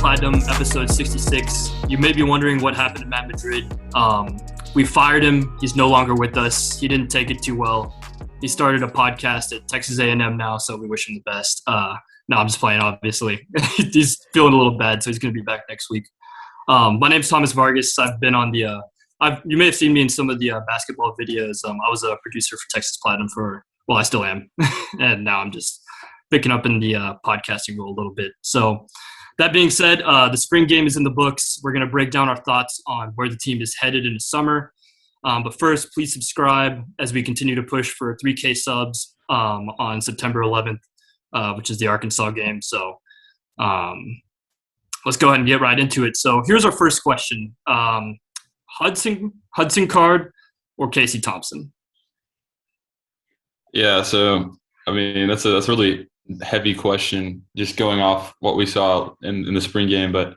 Platinum, episode 66. You may be wondering what happened to Matt Madrid. We fired him. He's no longer with us. He didn't take it too well. He started a podcast at Texas A&M now, so we wish him the best. No, I'm just playing, obviously. He's feeling a little bad, so he's going to be back next week. My name's Thomas Vargas. I've been on the you may have seen me in some of the basketball videos. I was a producer for Texas Platinum I still am. And now I'm just picking up in the podcasting role a little bit. So that being said, the spring game is in the books. We're going to break down our thoughts on where the team is headed in the summer. But first, please subscribe as we continue to push for 3K subs on September 11th, which is the Arkansas game. So let's go ahead and get right into it. So here's our first question. Hudson Card or Casey Thompson? Yeah, so I mean that's a really heavy question, just going off what we saw in the spring game. But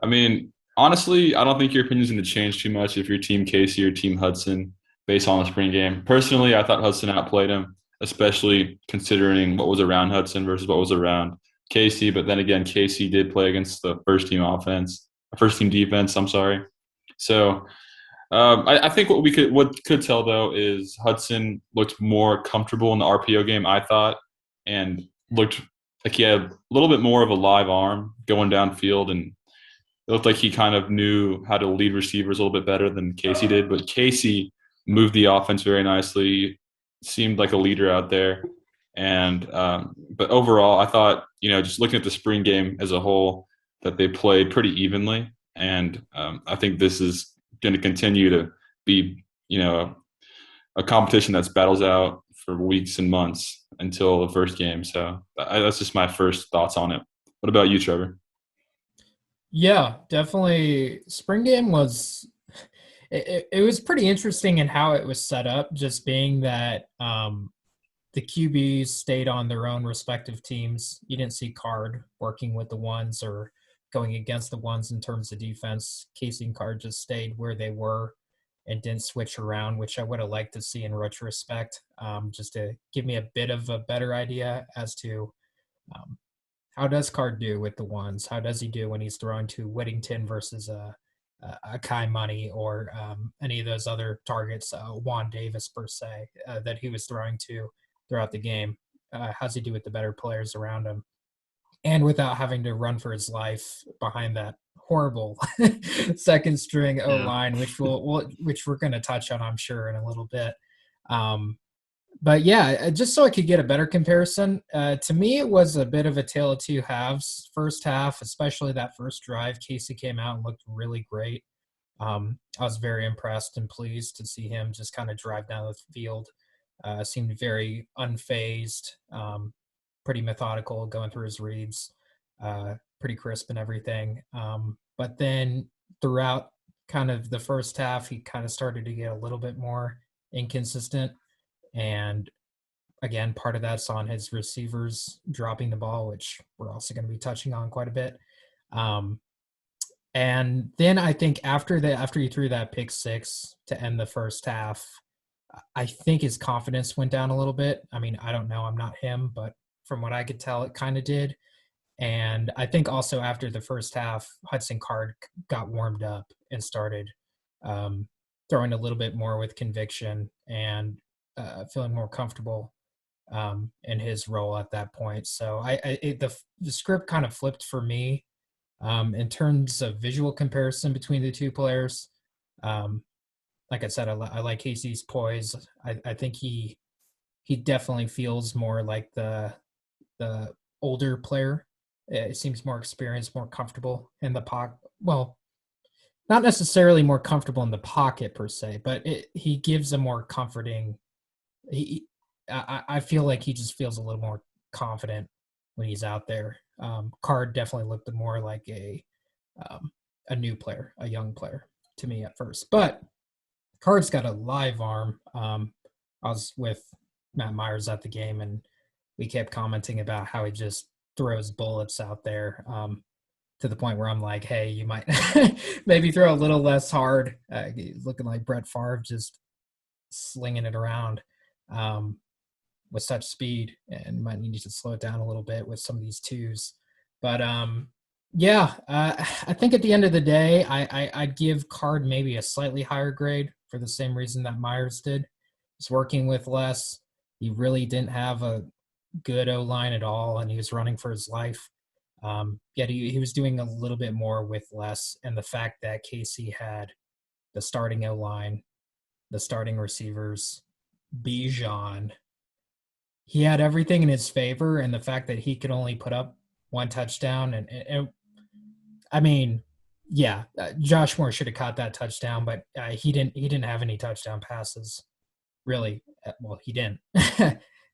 I mean, honestly, I don't think your opinion is going to change too much if you're Team Casey or Team Hudson based on the spring game. Personally, I thought Hudson outplayed him, especially considering what was around Hudson versus what was around Casey. But then again, Casey did play against the first team defense. I'm sorry. So I think what could tell though is Hudson looked more comfortable in the RPO game, I thought, and looked like he had a little bit more of a live arm going downfield, and it looked like he kind of knew how to lead receivers a little bit better than Casey did. But Casey moved the offense very nicely, seemed like a leader out there. And but overall, I thought, just looking at the spring game as a whole, that they played pretty evenly. And I think this is going to continue to be, a competition that's battles out for weeks and months until the first game. So that's just my first thoughts on it. What about you, Trevor? Yeah, definitely. Spring game was it was pretty interesting in how it was set up, just being that the QBs stayed on their own respective teams. You didn't see Card working with the ones or going against the ones in terms of defense. Casey and Card just stayed where they were and didn't switch around, which I would have liked to see in retrospect, just to give me a bit of a better idea as to how does Card do with the ones? How does he do when he's throwing to Whittington versus a Kai Money or any of those other targets, Juan Davis per se, that he was throwing to throughout the game? How's he do with the better players around him? And without having to run for his life behind that horrible second string O-line, which we're going to touch on, I'm sure, in a little bit. But yeah, just so I could get a better comparison, to me it was a bit of a tale of two halves. First half, especially that first drive, Casey came out and looked really great. I was very impressed and pleased to see him just kind of drive down the field. Seemed very unfazed, pretty methodical, going through his reads, pretty crisp and everything. But then throughout kind of the first half, he kind of started to get a little bit more inconsistent. And again, part of that's on his receivers dropping the ball, which we're also going to be touching on quite a bit. And then I think after he threw that pick six to end the first half, I think his confidence went down a little bit. I mean, I don't know, I'm not him, but from what I could tell, it kind of did. And I think also after the first half, Hudson Card got warmed up and started throwing a little bit more with conviction and feeling more comfortable in his role at that point. So the script kind of flipped for me in terms of visual comparison between the two players. Like I said, I like Casey's poise. I think he definitely feels more like the older player. It seems more experienced, more comfortable in the pocket. Well, not necessarily more comfortable in the pocket per se, but he gives a more comforting. I feel like he just feels a little more confident when he's out there. Card definitely looked more like a new player, a young player to me at first, but Card's got a live arm. I was with Matt Myers at the game, and we kept commenting about how he just throws bullets out there, to the point where I'm like, hey, you might maybe throw a little less hard. Looking like Brett Favre, just slinging it around with such speed, and might need to slow it down a little bit with some of these twos. But Yeah, I think at the end of the day, I'd give Card maybe a slightly higher grade for the same reason that Myers did. He's working with less. He really didn't have a good O line at all, and he was running for his life. Yet he was doing a little bit more with less, and the fact that Casey had the starting O line, the starting receivers, Bijan, he had everything in his favor, and the fact that he could only put up one touchdown, and I mean, yeah, Josh Moore should have caught that touchdown, but he didn't. He didn't have any touchdown passes, really. Well, he didn't,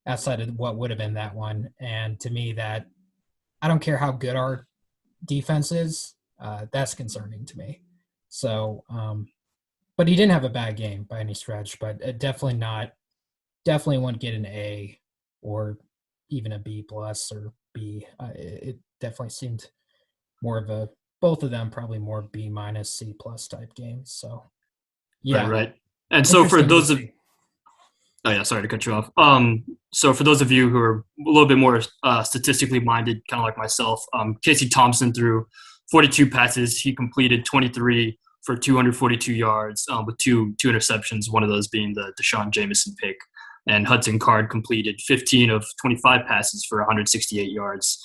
outside of what would have been that one. And to me, that I don't care how good our defense is, that's concerning to me. So, but he didn't have a bad game by any stretch. But definitely not. Definitely wouldn't get an A or even a B plus or B. It definitely seemed more of a both of them probably more B minus C plus type games. So yeah, Right. And so for interesting to those of see. Oh yeah, sorry to cut you off. So for those of you who are a little bit more statistically minded, kind of like myself, Casey Thompson threw 42 passes. He completed 23 for 242 yards with two interceptions. One of those being the Deshaun Jameson pick. And Hudson Card completed 15 of 25 passes for 168 yards.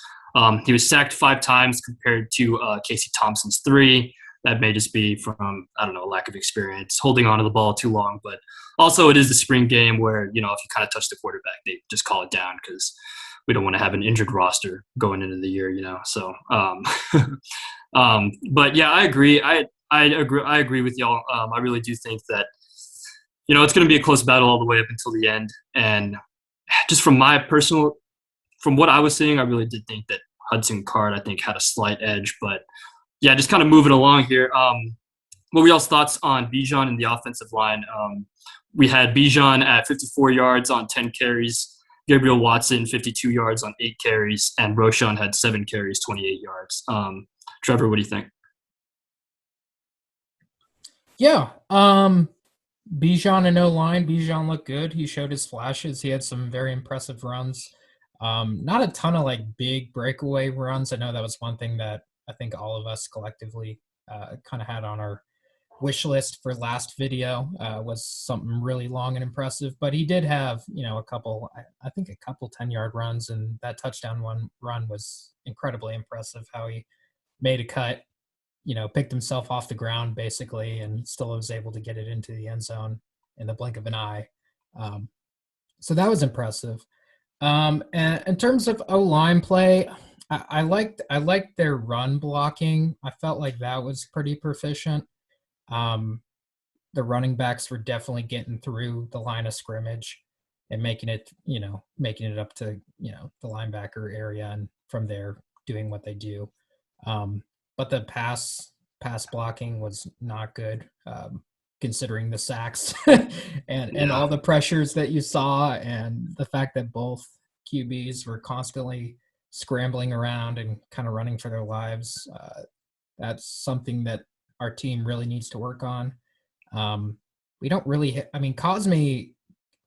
He was sacked 5 times compared to Casey Thompson's 3. That may just be from, I don't know, lack of experience, holding on to the ball too long. But also, it is the spring game where, if you kind of touch the quarterback, they just call it down because we don't want to have an injured roster going into the year. So, but yeah, I agree. I agree. I agree with y'all. I really do think that, it's going to be a close battle all the way up until the end. And just from what I was seeing, I really did think that Hudson Card, I think, had a slight edge. But yeah, just kind of moving along here. What were y'all's thoughts on Bijan and the offensive line? We had Bijan at 54 yards on 10 carries, Gabriel Watson 52 yards on 8 carries, and Roshan had 7 carries, 28 yards. Trevor, what do you think? Yeah, Bijan and no line. Bijan looked good. He showed his flashes. He had some very impressive runs. Not a ton of like big breakaway runs. I know that was one thing that I think all of us collectively kind of had on our wish list for last video was something really long and impressive. But he did have, a couple, I think a couple 10-yard runs, and that touchdown run was incredibly impressive. How he made a cut, picked himself off the ground basically, and still was able to get it into the end zone in the blink of an eye. So that was impressive. And in terms of O-line play, I liked their run blocking. I felt like that was pretty proficient. The running backs were definitely getting through the line of scrimmage and making it up to, the linebacker area, and from there doing what they do. But the pass blocking was not good, considering the sacks and all the pressures that you saw, and the fact that both QBs were constantly scrambling around and kind of running for their lives. That's something that our team really needs to work on. We don't really,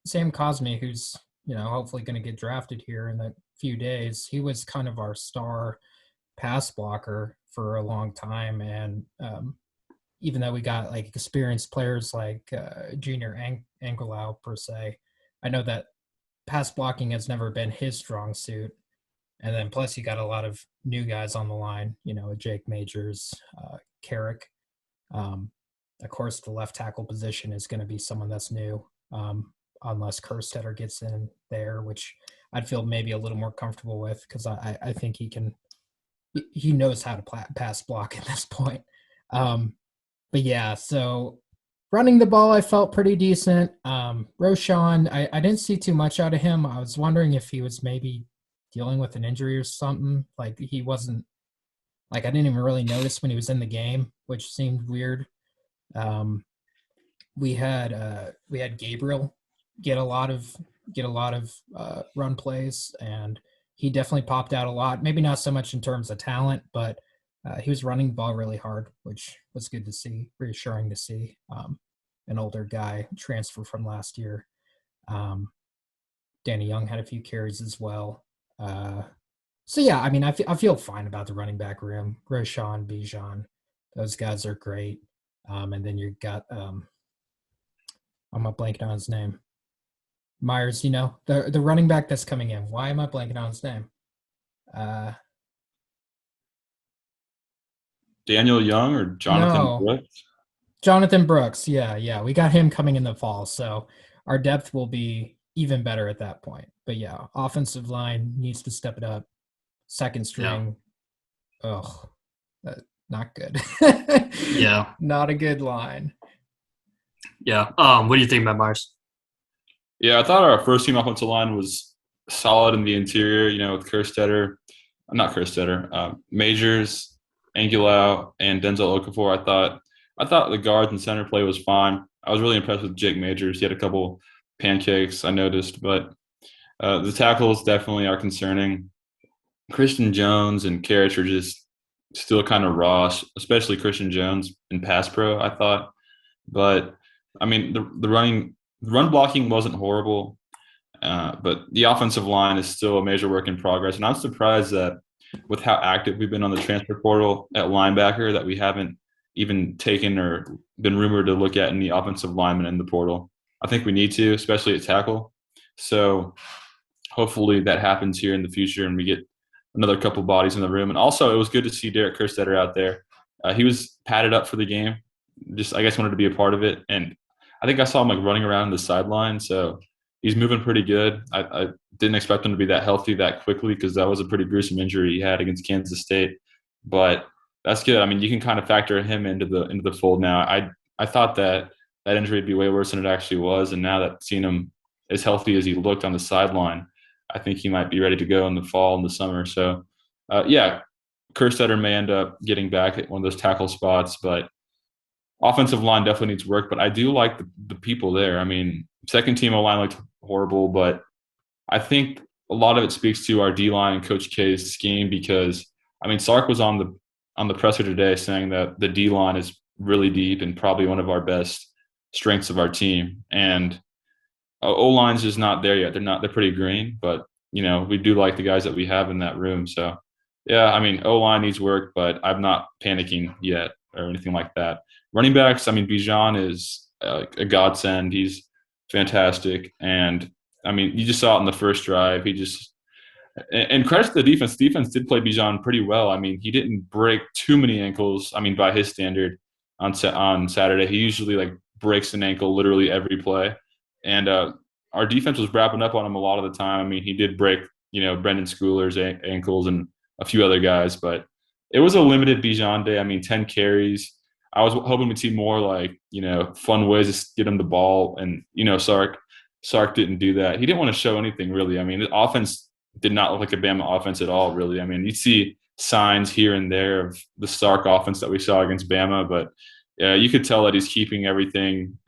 Sam Cosme, who's, hopefully going to get drafted here in a few days. He was kind of our star pass blocker for a long time. And even though we got like experienced players like Junior Angelau per se, I know that pass blocking has never been his strong suit. And then plus you got a lot of new guys on the line, Jake Majors, Carrick. Of course, the left tackle position is going to be someone that's new, unless Kerstetter gets in there, which I'd feel maybe a little more comfortable with, because I think he knows how to pass block at this point. But yeah, so running the ball, I felt pretty decent. Roshan, I didn't see too much out of him. I was wondering if he was maybe dealing with an injury or something. Like he wasn't, like I didn't even really notice when he was in the game, which seemed weird. We had Gabriel get a lot of run plays, and he definitely popped out a lot. Maybe not so much in terms of talent, but he was running the ball really hard, which was good to see, reassuring to see. An older guy transfer from last year. Danny Young had a few carries as well. So yeah, I mean, I feel fine about the running back room. Roshan, Bijan, those guys are great. And then you got I'm not blanking on his name. Myers, the running back that's coming in. Why am I blanking on his name? Daniel Young or Jonathan No, Brooks? Jonathan Brooks. Yeah, we got him coming in the fall, so our depth will be even better at that point. But yeah, offensive line needs to step it up. Second Yeah. string, ugh, not good. Yeah. Not a good line. Yeah. What do you think about Mars? Yeah, I thought our first team offensive line was solid in the interior, with Majors, Angulau, and Denzel Okafor. I thought the guards and center play was fine. I was really impressed with Jake Majors. He had a couple pancakes I noticed, but the tackles definitely are concerning. Christian Jones and Karich are just still kind of raw, especially Christian Jones in pass pro, I thought. But I mean, the run blocking wasn't horrible, but the offensive line is still a major work in progress. And I'm surprised that with how active we've been on the transfer portal at linebacker, that we haven't even taken or been rumored to look at any offensive linemen in the portal. I think we need to, especially at tackle. So hopefully that happens here in the future and we get another couple bodies in the room. And also, it was good to see Derek Kerstetter out there. He was padded up for the game. Just, I guess, wanted to be a part of it. And I think I saw him like running around the sideline. So he's moving pretty good. I didn't expect him to be that healthy that quickly because that was a pretty gruesome injury he had against Kansas State. But that's good. I mean, you can kind of factor him into the fold now. I thought that injury would be way worse than it actually was. And now that seeing him as healthy as he looked on the sideline, I think he might be ready to go in the fall and the summer. So, yeah, Kerstetter may end up getting back at one of those tackle spots, but offensive line definitely needs work. But I do like the people there. I mean, second team O-line looked horrible, but I think a lot of it speaks to our D-line and Coach K's scheme because, I mean, Sark was on the presser today saying that the D-line is really deep and probably one of our best strengths of our team. And O-line's just not there yet. They're pretty green, but we do like the guys that we have in that room. So yeah, I mean, O-line needs work, but I'm not panicking yet or anything like that. Running backs, I mean, Bijan is a godsend. He's fantastic. And I mean, you just saw it in the first drive. And credit to the defense. Defense did play Bijan pretty well. I mean, he didn't break too many ankles. I mean, by his standard on Saturday, he usually like breaks an ankle literally every play. And our defense was wrapping up on him a lot of the time. I mean, he did break, Brendan Schooler's ankles and a few other guys, but it was a limited Bijan day. I mean, 10 carries. I was hoping we'd see more like, fun ways to get him the ball. And, Sark didn't do that. He didn't want to show anything really. I mean, the offense did not look like a Bama offense at all, really. I mean, you see signs here and there of the Sark offense that we saw against Bama, but you could tell that he's keeping everything,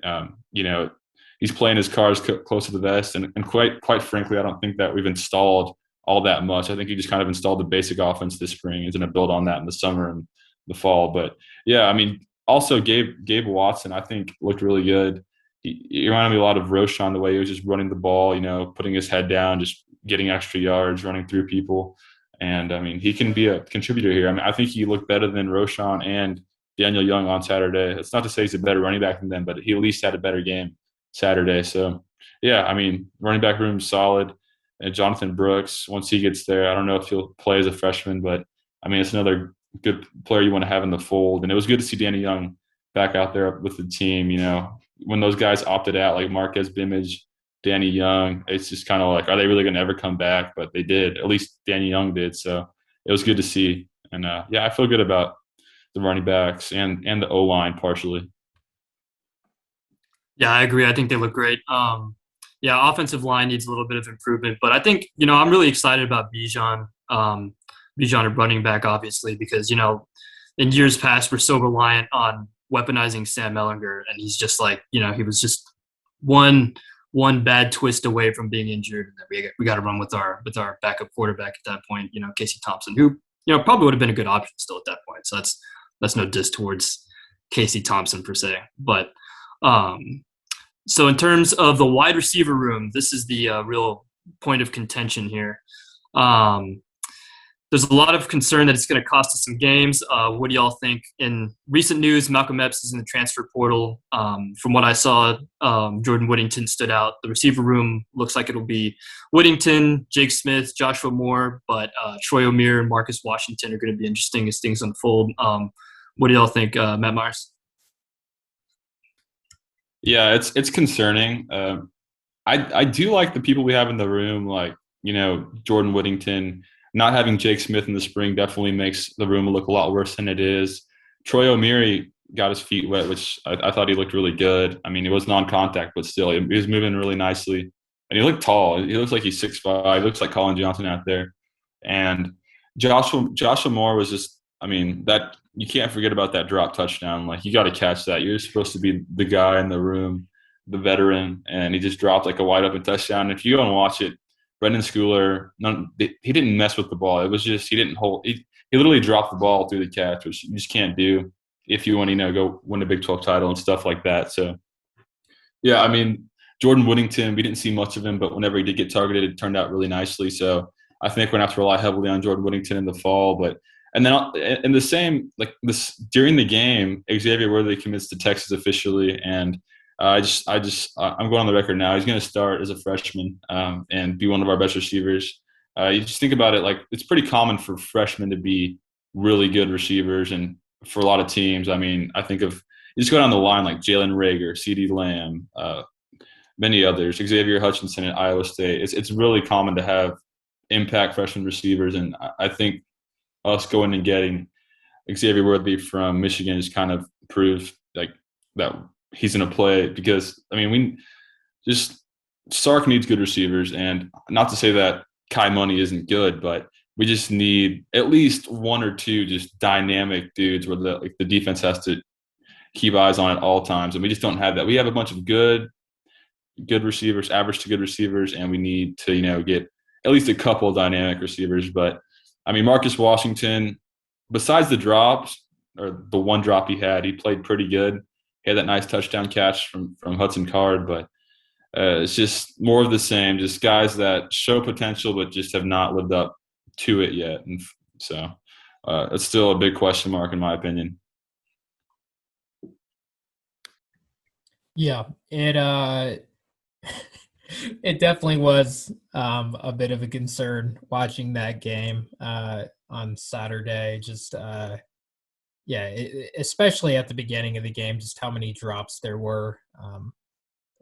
he's playing his cards close to the vest. And quite frankly, I don't think that we've installed all that much. I think he just kind of installed the basic offense this spring. He's going to build on that in the summer and the fall. But yeah, I mean, also Gabe Watson, I think looked really good. He reminded me a lot of Roshan, the way he was just running the ball, putting his head down, just getting extra yards, running through people. And I mean, he can be a contributor here. I mean, I think he looked better than Roshan and Daniel Young on Saturday. It's not to say he's a better running back than them, but he at least had a better game Saturday. So yeah, I mean, running back room solid. And Jonathan Brooks, once he gets there, I don't know if he'll play as a freshman, but I mean, it's another good player you want to have in the fold. And it was good to see Danny Young back out there with the team. When those guys opted out, like Marquez Bimage, Danny Young, it's just kind of like, are they really going to ever come back? But they did. At least Danny Young did. So it was good to see. And yeah, I feel good about the running backs and the O-line partially. Yeah, I agree. I think they look great. Yeah, offensive line needs a little bit of improvement, but I think, I'm really excited about Bijan, Bijan at running back, obviously, because, in years past, we're so reliant on weaponizing Sam Ellinger, and he's just like, he was just one bad twist away from being injured, and we got to run with our backup quarterback at that point, Casey Thompson, who, probably would have been a good option still at that point. So that's no diss towards Casey Thompson per se, but so in terms of the wide receiver room, this is the real point of contention here. there's a lot of concern that it's going to cost us some games. What do y'all think? In recent news, Malcolm Epps is in the transfer portal. From what I saw, Jordan Whittington stood out. The receiver room looks like it'll be Whittington, Jake Smith, Joshua Moore, but Troy O'Meara and Marcus Washington are going to be interesting as things unfold. What do y'all think, Matt Myers? Yeah, it's concerning. I do like the people we have in the room, like, Jordan Whittington. Not having Jake Smith in the spring definitely makes the room look a lot worse than it is. Troy O'Meara got his feet wet, which I thought he looked really good. I mean, it was non-contact, but still, he was moving really nicely. And he looked tall. He looks like he's 6'5". He looks like Colin Johnson out there. And Joshua Moore was just, I mean, that you can't forget about that drop touchdown. Like, you got to catch that. You're supposed to be the guy in the room, the veteran, and he just dropped like a wide open touchdown. If you go and watch it, Brendan Schooler, he didn't mess with the ball. It was just he didn't hold. He literally dropped the ball through the catch, which you just can't do if you want to go win a Big 12 title and stuff like that. So, yeah, I mean, Jordan Whittington, we didn't see much of him, but whenever he did get targeted, it turned out really nicely. So I think we're going to have to rely heavily on Jordan Whittington in the fall. And then in the same, like this, during the game, Xavier Worthy commits to Texas officially, and I'm going on the record now. He's going to start as a freshman and be one of our best receivers. You just think about it, like, it's pretty common for freshmen to be really good receivers, and for a lot of teams, I mean, I think of you just go down the line like Jalen Reagor, CeeDee Lamb, many others, Xavier Hutchinson at Iowa State. It's really common to have impact freshman receivers, and I think us going and getting Xavier Worthy from Michigan just kind of proves like that he's going to play, because, I mean, Sark needs good receivers, and not to say that Kai Money isn't good, but we just need at least one or two just dynamic dudes where the defense has to keep eyes on at all times, and we just don't have that. We have a bunch of good receivers, average to good receivers, and we need to get at least a couple of dynamic receivers. But I mean, Marcus Washington, besides the drops or the one drop he played pretty good. He had that nice touchdown catch from Hudson Card, but it's just more of the same, just guys that show potential but just have not lived up to it yet. And so it's still a big question mark in my opinion. Yeah, it it definitely was a bit of a concern watching that game on Saturday. Just especially at the beginning of the game, just how many drops there were.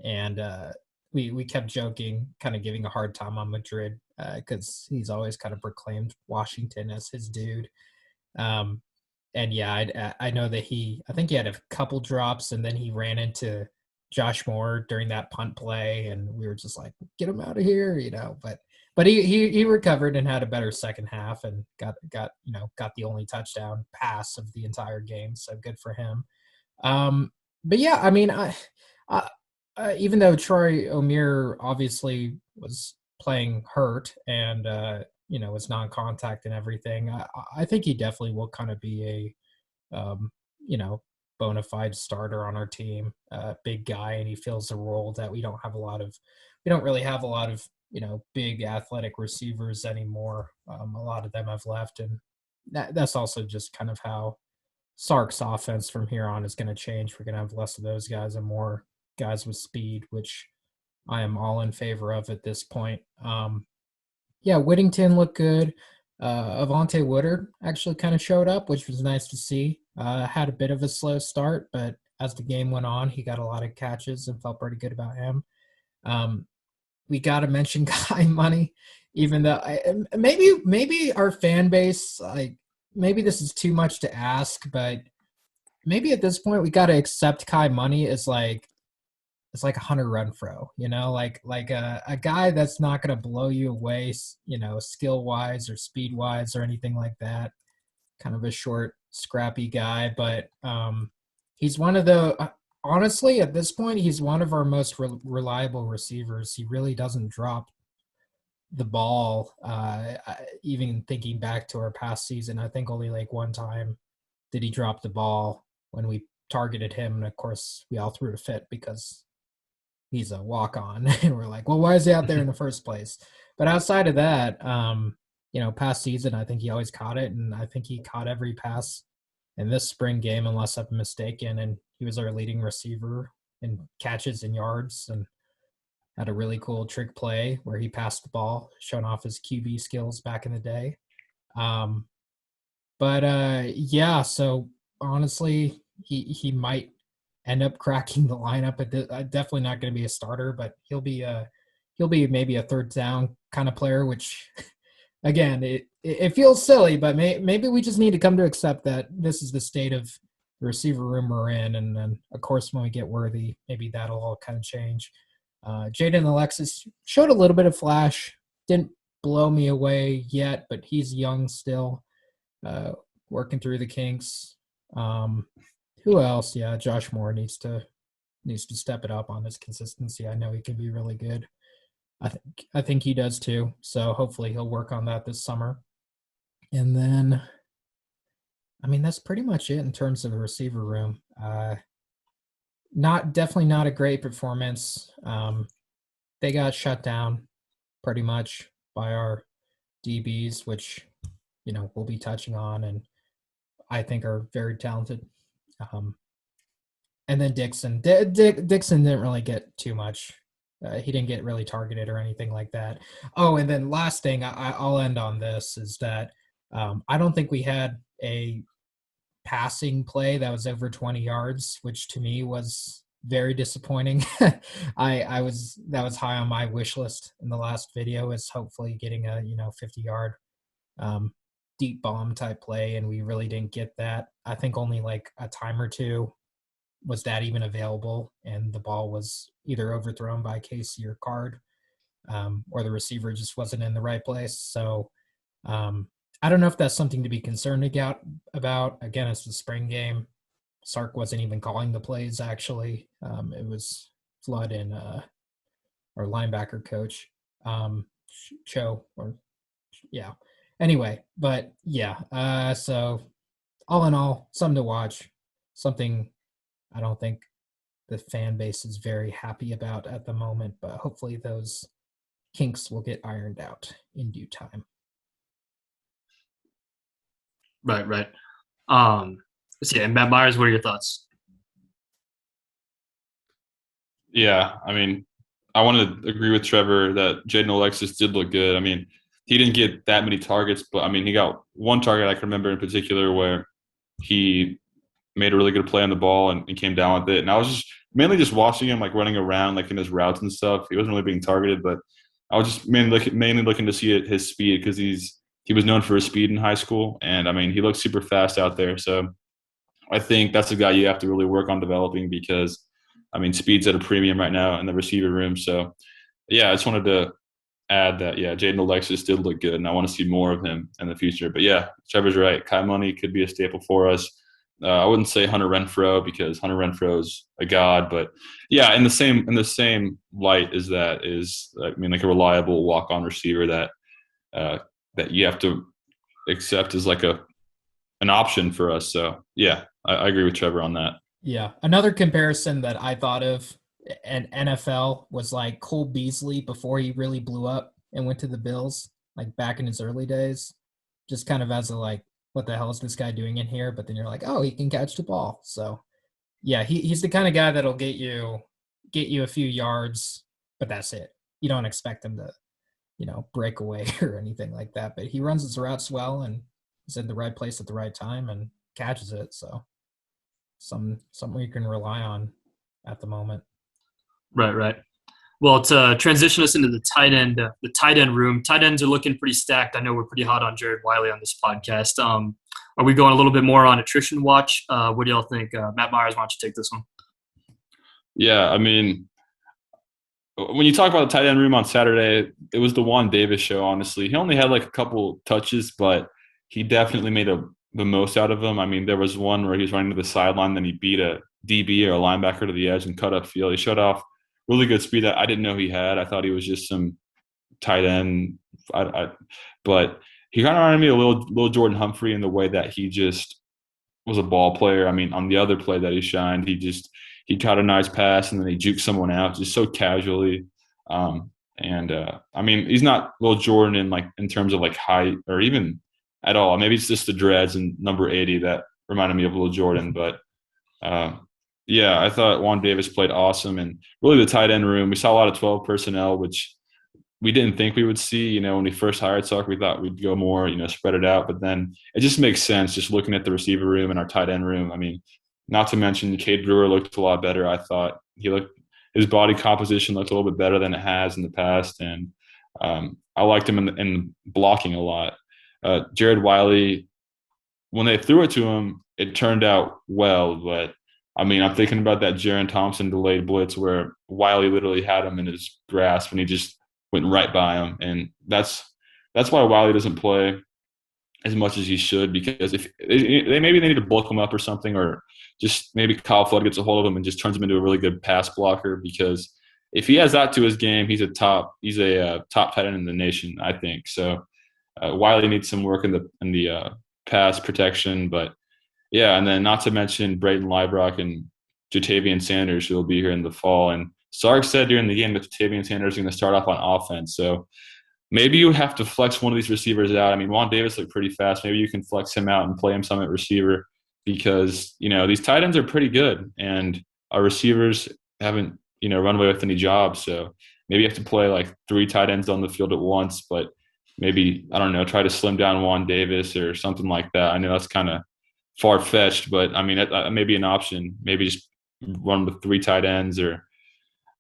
And we kept joking, kind of giving a hard time on Madrid because he's always kind of proclaimed Washington as his dude. And yeah, I know that I think he had a couple drops, and then he ran into Josh Moore during that punt play, and we were just like, get him out of here, But he recovered and had a better second half and got the only touchdown pass of the entire game. So good for him. But yeah, I mean, I even though Troy O'Meara obviously was playing hurt and was non-contact and everything, I think he definitely will kind of be a bona fide starter on our team. Big guy, and he fills a role that we don't really have a lot of big athletic receivers anymore. A lot of them have left, and that's also just kind of how Sark's offense from here on is going to change. We're going to have less of those guys and more guys with speed, which I am all in favor of at this point. Whittington looked good. Avante Woodard actually kind of showed up, which was nice to see. Had a bit of a slow start, but as the game went on, he got a lot of catches and felt pretty good about him. We got to mention Kai Money, even though maybe our fan base, like, maybe this is too much to ask, but maybe at this point we got to accept Kai Money as like a Hunter Renfrow, like a guy that's not going to blow you away, skill wise or speed wise or anything like that. Kind of a short, scrappy guy, but he's one of the. Honestly, at this point, he's one of our most reliable receivers. He really doesn't drop the ball. Even thinking back to our past season, I think only like one time did he drop the ball when we targeted him. And of course, we all threw a fit because he's a walk-on. And we're like, well, why is he out there in the first place? But outside of that, past season, I think he always caught it, and I think he caught every pass in this spring game, unless I'm mistaken. And he was our leading receiver in catches and yards, and had a really cool trick play where he passed the ball, showing off his QB skills back in the day. Yeah, so honestly, he might end up cracking the lineup. Definitely not going to be a starter, but he'll be maybe a third down kind of player, which again, it feels silly, but maybe we just need to come to accept that this is the state of the receiver room we're in. And then, of course, when we get Worthy, maybe that'll all kind of change. Jaden Alexis showed a little bit of flash. Didn't blow me away yet, but he's young still, working through the kinks. Who else? Yeah, Josh Moore needs to step it up on his consistency. I know he can be really good. I think he does too. So hopefully he'll work on that this summer. And then, I mean, that's pretty much it in terms of the receiver room. Definitely not a great performance. They got shut down pretty much by our DBs, which, we'll be touching on and I think are very talented. And then Dixon. Dixon didn't really get too much. He didn't get really targeted or anything like that. Oh, and then last thing, I'll end on this, is that I don't think we had a passing play that was over 20 yards, which to me was very disappointing. That was high on my wish list in the last video, is hopefully getting a 50-yard deep bomb type play, and we really didn't get that. I think only like a time or two was that even available, and the ball was either overthrown by Casey or Card, or the receiver just wasn't in the right place. So I don't know if that's something to be concerned about. Again, it's the spring game. Sark wasn't even calling the plays, actually. It was Flood and our linebacker coach, Cho. Anyway, but yeah. So all in all, something to watch. Something I don't think the fan base is very happy about at the moment, but hopefully those kinks will get ironed out in due time. Right. And Matt Myers, what are your thoughts? Yeah, I mean, I want to agree with Trevor that Jaden Alexis did look good. I mean, he didn't get that many targets, but I mean, he got one target I can remember in particular where he made a really good play on the ball and came down with it. And I was just mainly just watching him like running around like in his routes and stuff. He wasn't really being targeted, but I was just mainly looking to see his speed, because he was known for his speed in high school, and I mean, he looks super fast out there. So I think that's a guy you have to really work on developing, because I mean, speed's at a premium right now in the receiver room. So yeah, I just wanted to add that, yeah, Jaden Alexis did look good, and I want to see more of him in the future. But yeah, Trevor's right. Kai Money could be a staple for us. I wouldn't say Hunter Renfrow, because Hunter Renfrow is a god, but yeah, in the same light as that is, I mean, like a reliable walk-on receiver that you have to accept as like an option for us. So yeah, I agree with Trevor on that. Yeah, another comparison that I thought of in NFL was like Cole Beasley before he really blew up and went to the Bills, like back in his early days, just kind of as a like, what the hell is this guy doing in here? But then you're like, oh, he can catch the ball. So yeah, he's the kind of guy that'll get you a few yards, but that's it. You don't expect him to, break away or anything like that. But he runs his routes well and is in the right place at the right time and catches it. So something you can rely on at the moment. Right. Well, to transition us into the tight end room, tight ends are looking pretty stacked. I know we're pretty hot on Jared Wiley on this podcast. Are we going a little bit more on attrition watch? What do y'all think? Matt Myers, why don't you take this one? Yeah, I mean, when you talk about the tight end room on Saturday, it was the Juan Davis show, honestly. He only had like a couple touches, but he definitely made the most out of them. I mean, there was one where he was running to the sideline, then he beat a DB or a linebacker to the edge and cut up field. He showed off really good speed that I didn't know he had. I thought he was just some tight end. But he kind of reminded me of little Jordan Humphrey in the way that he just was a ball player. I mean, on the other play that he shined, he caught a nice pass and then he juked someone out just so casually. And I mean, he's not Lil Jordan in terms of like height or even at all. Maybe it's just the dreads and number 80 that reminded me of Lil Jordan. But yeah, I thought Juan Davis played awesome, and really the tight end room. We saw a lot of 12 personnel, which we didn't think we would see. When we first hired Sark, we thought we'd go more, spread it out. But then it just makes sense just looking at the receiver room and our tight end room. I mean, not to mention Cade Brewer looked a lot better. I thought his body composition looked a little bit better than it has in the past, and I liked him in blocking a lot. Jared Wiley, when they threw it to him, it turned out well, but I mean, I'm thinking about that Jaron Thompson delayed blitz where Wiley literally had him in his grasp and he just went right by him, and that's why Wiley doesn't play as much as he should, because if they need to bulk him up or something, or just maybe Kyle Flood gets a hold of him and just turns him into a really good pass blocker, because if he has that to his game, he's a top tight end in the nation, I think. So Wiley needs some work in the pass protection, but yeah, and then not to mention Braden Liebrock and Jatavian Sanders, who will be here in the fall. And Sark said during the game that Jatavian Sanders is going to start off on offense. So maybe you have to flex one of these receivers out. I mean, Juan Davis looked pretty fast. Maybe you can flex him out and play him some at receiver, because, these tight ends are pretty good and our receivers haven't, run away with any jobs. So maybe you have to play like 3 tight ends on the field at once, but maybe, I don't know, try to slim down Juan Davis or something like that. I know that's kind of far-fetched, but I mean, that may be an option. Maybe just run with 3 tight ends, or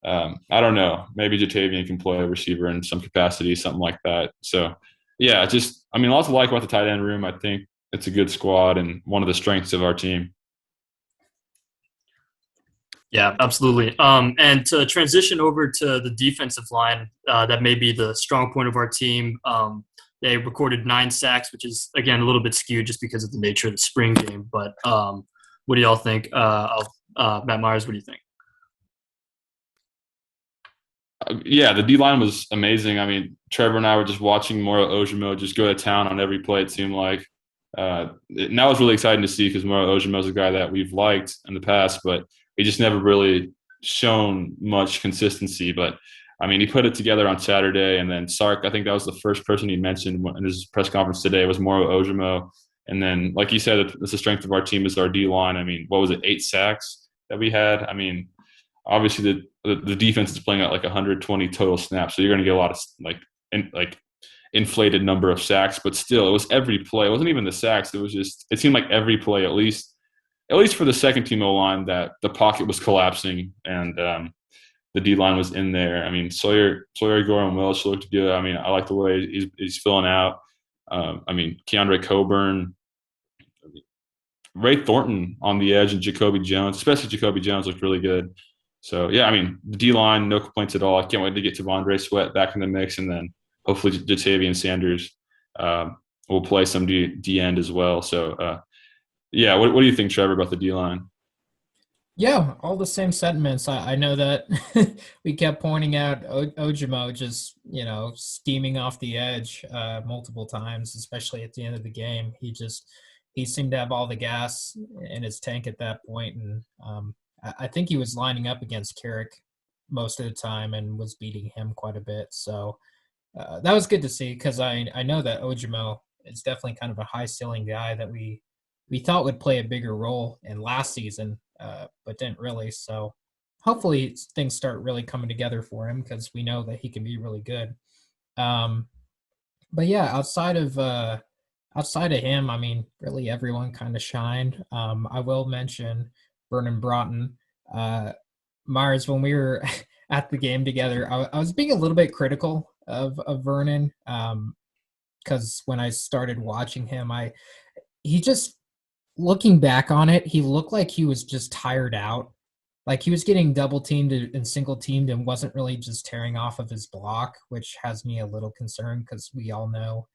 I don't know. Maybe Jatavian can play a receiver in some capacity, something like that. So, yeah, lots to like about the tight end room. I think it's a good squad and one of the strengths of our team. Yeah, absolutely. And to transition over to the defensive line, that may be the strong point of our team. They recorded 9 sacks, which is, again, a little bit skewed just because of the nature of the spring game. But what do y'all think? Matt Myers, what do you think? Yeah, the D-line was amazing. I mean, Trevor and I were just watching Moro Ojimo just go to town on every play, it seemed like. And that was really exciting to see, because Moro Ojimo is a guy that we've liked in the past, but he just never really shown much consistency. But, I mean, he put it together on Saturday, and then Sark, I think that was the first person he mentioned in his press conference today, was Moro Ojimo. And then, like you said, that's the strength of our team is our D-line. I mean, what was it, 8 sacks that we had? I mean, obviously the defense is playing at like 120 total snaps, so you're going to get a lot of inflated number of sacks, but still, it was every play. It wasn't even the sacks. It was just, it seemed like every play, at least for the second team O-line, that the pocket was collapsing and the D-line was in there. I mean, Sawyer Gordon Welch looked good. I mean, I like the way he's filling out. I mean, Keandre Coburn, Ray Thornton on the edge, and Jacoby Jones, especially Jacoby Jones, looked really good. So, yeah, I mean, the D-line, no complaints at all. I can't wait to get T'Vondre Sweat back in the mix, and then hopefully Jatavian Sanders will play some D-end as well. So, yeah, what do you think, Trevor, about the D-line? Yeah, all the same sentiments. I know that we kept pointing out Ojimo just, steaming off the edge multiple times, especially at the end of the game. He seemed to have all the gas in his tank at that point, and I think he was lining up against Carrick most of the time and was beating him quite a bit. So that was good to see, because I know that Ojimo is definitely kind of a high ceiling guy that we thought would play a bigger role in last season, but didn't really. So hopefully things start really coming together for him, because we know that he can be really good. But yeah, outside of him, I mean, really everyone kind of shined. I will mention Vernon Broughton. Myers, when we were at the game together, I was being a little bit critical of Vernon, because when I started watching him, he just, looking back on it, he looked like he was just tired out. Like he was getting double teamed and single teamed and wasn't really just tearing off of his block, which has me a little concerned, because we all know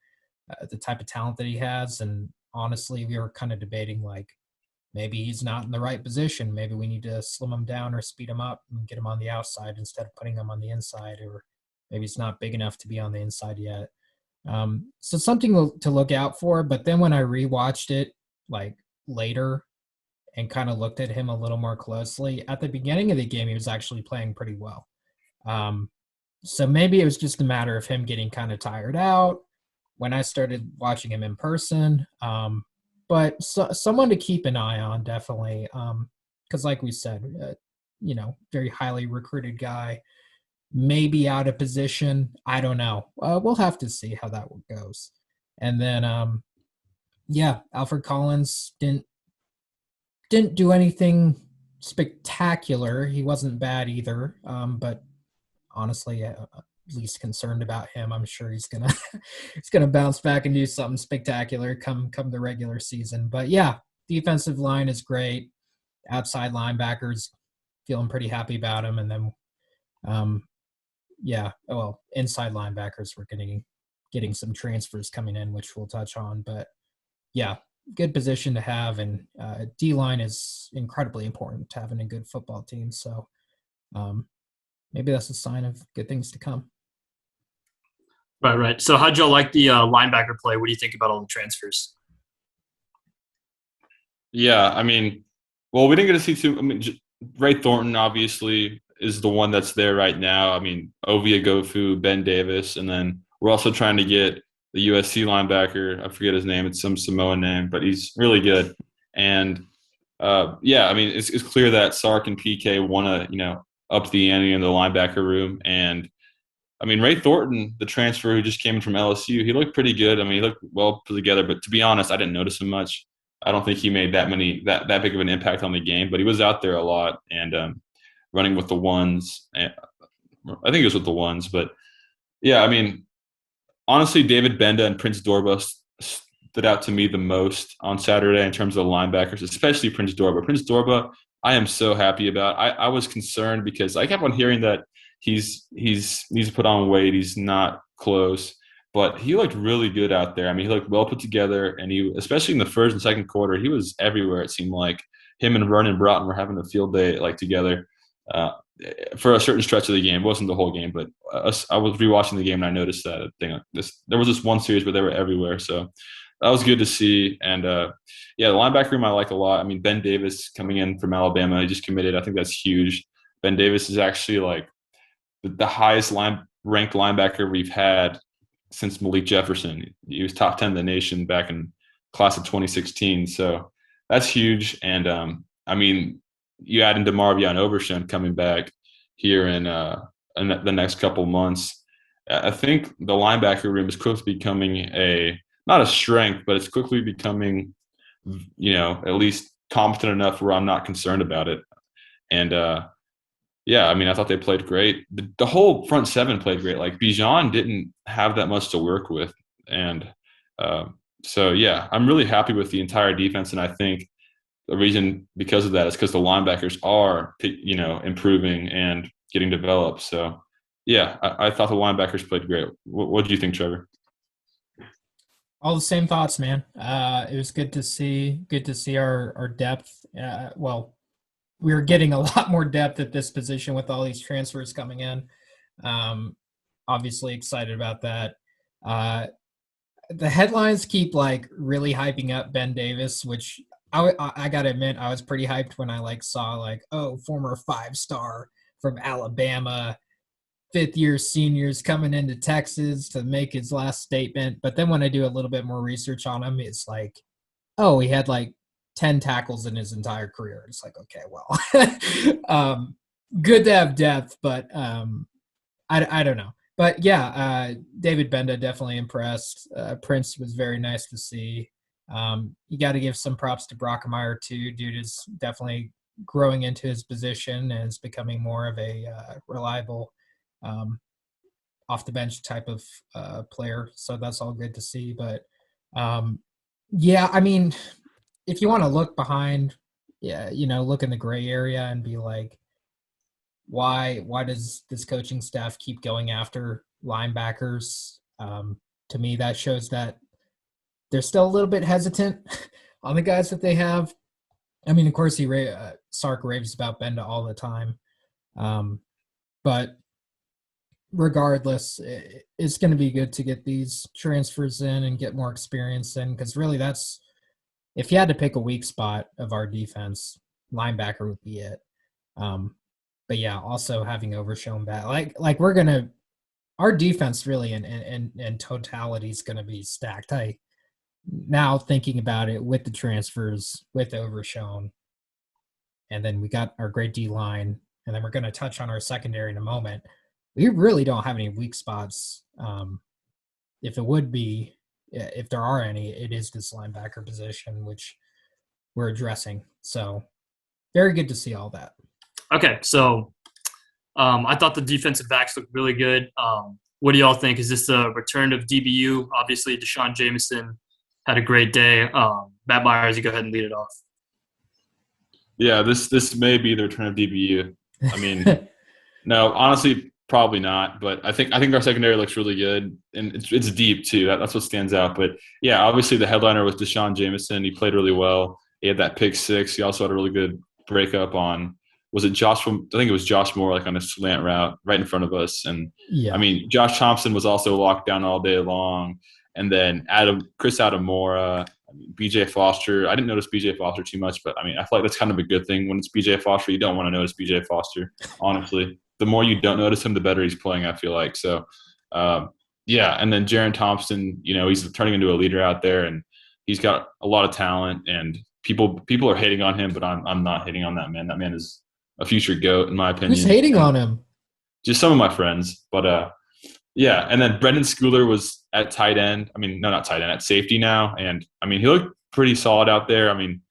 the type of talent that he has. And honestly, we were kind of debating, like, maybe he's not in the right position. Maybe we need to slim him down or speed him up and get him on the outside instead of putting him on the inside, or maybe he's not big enough to be on the inside yet. So something to look out for. But then when I rewatched it, like, later, and kind of looked at him a little more closely, at the beginning of the game, he was actually playing pretty well. So maybe it was just a matter of him getting kind of tired out when I started watching him in person. But someone to keep an eye on, definitely. Because like we said, very highly recruited guy, maybe out of position. I don't know. We'll have to see how that one goes. And then, Alfred Collins didn't do anything spectacular. He wasn't bad either. But honestly, least concerned about him. I'm sure he's gonna he's gonna bounce back and do something spectacular come the regular season. But yeah, defensive line is great. Outside linebackers, feeling pretty happy about him. And then, inside linebackers, we're getting some transfers coming in, which we'll touch on. But yeah, good position to have, and D-line is incredibly important to having a good football team. So maybe that's a sign of good things to come. Right. So how'd y'all like the linebacker play? What do you think about all the transfers? Yeah, I mean, well, we didn't get to see too. I mean, Ray Thornton obviously is the one that's there right now. I mean, Ovia Gofu, Ben Davis, and then we're also trying to get the USC linebacker. I forget his name. It's some Samoan name, but he's really good. And I mean, it's clear that Sark and PK want to, up the ante in the linebacker room. And I mean, Ray Thornton, the transfer who just came in from LSU, he looked pretty good. I mean, he looked well put together, but to be honest, I didn't notice him much. I don't think he made that big of an impact on the game, but he was out there a lot and running with the ones. I think it was with the ones, but yeah, I mean, honestly, David Benda and Prince Dorba stood out to me the most on Saturday in terms of the linebackers, especially Prince Dorba. Prince Dorba, I am so happy about. I was concerned because I kept on hearing that he's put on weight, he's not close, but he looked really good out there. I mean, he looked well put together, and he, especially in the first and second quarter, he was everywhere. It seemed like him and Vernon Broughton were having a field day together for a certain stretch of the game. It wasn't the whole game, but I was rewatching the game and I noticed that thing. There was this one series where they were everywhere, so that was good to see. And the linebacker room I like a lot. I mean, Ben Davis coming in from Alabama, he just committed. I think that's huge. Ben Davis is actually like the highest ranked linebacker we've had since Malik Jefferson. He was top 10 in the nation back in class of 2016. So that's huge. And I mean, you add in DeMarvion Overshown coming back here in the next couple months. I think the linebacker room is quickly becoming not a strength, but it's quickly becoming, at least competent enough where I'm not concerned about it. And I mean, I thought they played great. The whole front seven played great. Like Bijan didn't have that much to work with. And I'm really happy with the entire defense. And I think the reason because of that is because the linebackers are, improving and getting developed. So, I thought the linebackers played great. What do you think, Trevor? All the same thoughts, man. It was good to see our depth. We were getting a lot more depth at this position with all these transfers coming in. Obviously excited about that. The headlines keep really hyping up Ben Davis, which I gotta admit, I was pretty hyped when I saw former 5-star from Alabama, 5th-year seniors coming into Texas to make his last statement. But then when I do a little bit more research on him, it's he had 10 tackles in his entire career. It's okay, well, good to have depth, but I don't know. But David Benda definitely impressed. Prince was very nice to see. You got to give some props to Brockemeyer too. Dude is definitely growing into his position and is becoming more of a reliable off the bench type of player. So that's all good to see. But I mean, if you want to look behind, look in the gray area and be why does this coaching staff keep going after linebackers? To me, that shows that they're still a little bit hesitant on the guys that they have. I mean, of course, Sark raves about Benda all the time. But regardless, it's going to be good to get these transfers in and get more experience in, because really that's, if you had to pick a weak spot of our defense, linebacker would be it. But also having Overshown back, we're going to our defense really in totality is going to be stacked. Now thinking about it with the transfers, with Overshown, and then we got our great D line, and then we're going to touch on our secondary in a moment. We really don't have any weak spots. If there are any, it is this linebacker position, which we're addressing. So very good to see all that. Okay, so I thought the defensive backs looked really good. What do y'all think? Is this the return of DBU? Obviously, Deshaun Jameson had a great day. Matt Myers, you go ahead and lead it off. Yeah, this may be the return of DBU. I mean, no, honestly, probably not. But I think our secondary looks really good, and it's deep too. That's what stands out. But yeah, obviously the headliner was Deshaun Jameson. He played really well. He had that pick six. He also had a really good breakup on. Was it Josh? I think it was Josh Moore, like on a slant route right in front of us. And Yeah, I mean, Josh Thompson was also locked down all day long. And then Chris Adamora, BJ Foster. I didn't notice BJ Foster too much, but I mean, I feel like that's kind of a good thing when it's BJ Foster. You don't want to notice BJ Foster, honestly. The more you don't notice him, the better he's playing, I feel like. So, yeah. And then Jaron Thompson, he's turning into a leader out there, and he's got a lot of talent. And people are hating on him, but I'm not hating on that man. That man is a future GOAT, in my opinion. who's hating on him? Just some of my friends, but yeah. And then Brendan Schooler was at tight end. I mean, no, not tight end, at safety now. And I mean, he looked pretty solid out there. I mean,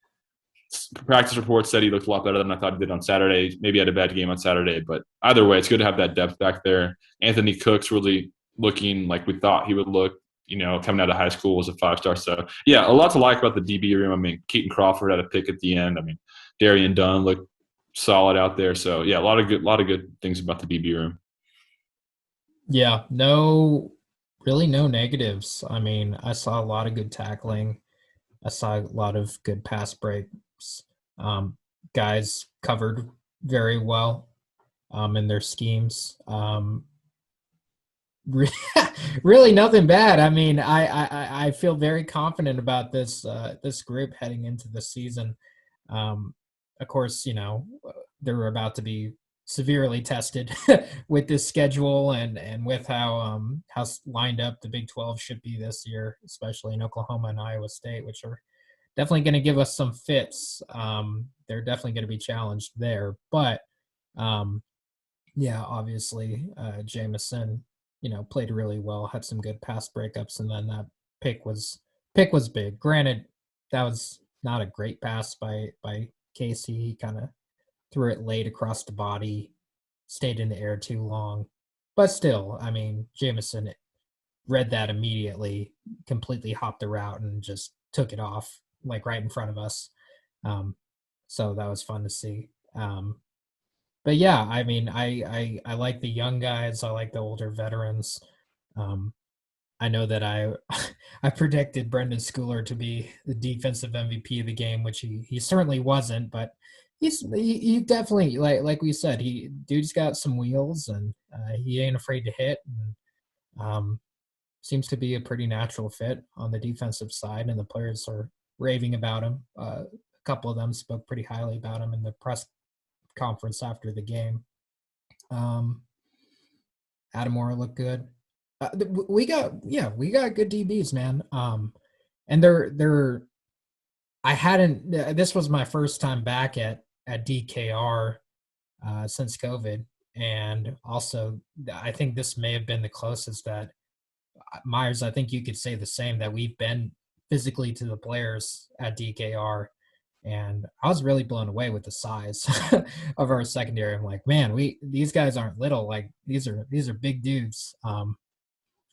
practice reports said he looked a lot better than I thought he did on Saturday. Maybe he had a bad game on Saturday, but either way, it's good to have that depth back there. Anthony Cook's really looking like we thought he would look. Coming out of high school was a 5-star. So yeah, a lot to like about the DB room. I mean, Keaton Crawford had a pick at the end. I mean, Darian Dunn looked solid out there. So yeah, a lot of good things about the DB room. Yeah, really no negatives. I mean, I saw a lot of good tackling. I saw a lot of good pass breaks. Guys covered very well in their schemes. Really nothing bad. I mean, I feel very confident about this group heading into the season. Of course, they're about to be severely tested with this schedule and with how lined up the Big 12 should be this year, especially in Oklahoma and Iowa State, which are definitely going to give us some fits. They're definitely going to be challenged there. But, yeah, obviously, Jameson, played really well, had some good pass breakups, and then that pick was big. Granted, that was not a great pass by Casey. He kind of threw it late across the body, stayed in the air too long. But still, I mean, Jameson read that immediately, completely hopped the route, and just took it off, like right in front of us. So that was fun to see. But yeah, I mean, I like the young guys. I like the older veterans. I know that I predicted Brendan Schooler to be the defensive MVP of the game, which he certainly wasn't, but he definitely, like we said, dude's got some wheels, and he ain't afraid to hit, and seems to be a pretty natural fit on the defensive side, and the players are raving about him. A couple of them spoke pretty highly about him in the press conference after the game. Adamora looked good. We got good DBs, man. And this was my first time back at DKR since COVID, and also I think this may have been the closest that Myers, I think you could say the same, that we've been physically to the players at DKR. And I was really blown away with the size of our secondary. I'm like, man, these guys aren't little. Like these are big dudes.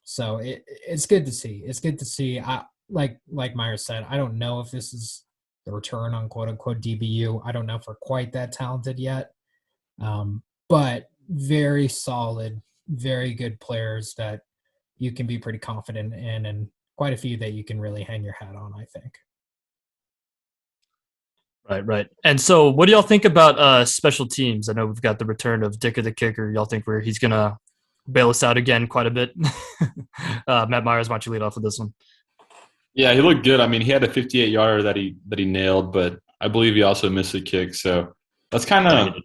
So it's good to see. It's good to see. Like Myers said, I don't know if this is the return on quote unquote DBU. I don't know if we're quite that talented yet. But very solid, very good players that you can be pretty confident in, and quite a few that you can really hang your hat on, I think. Right. And so what do y'all think about special teams? I know we've got the return of Dicker the kicker. Y'all think he's going to bail us out again quite a bit? Matt Myers, why don't you lead off with this one? Yeah, he looked good. I mean, he had a 58-yarder that he nailed, but I believe he also missed a kick. So that's kind of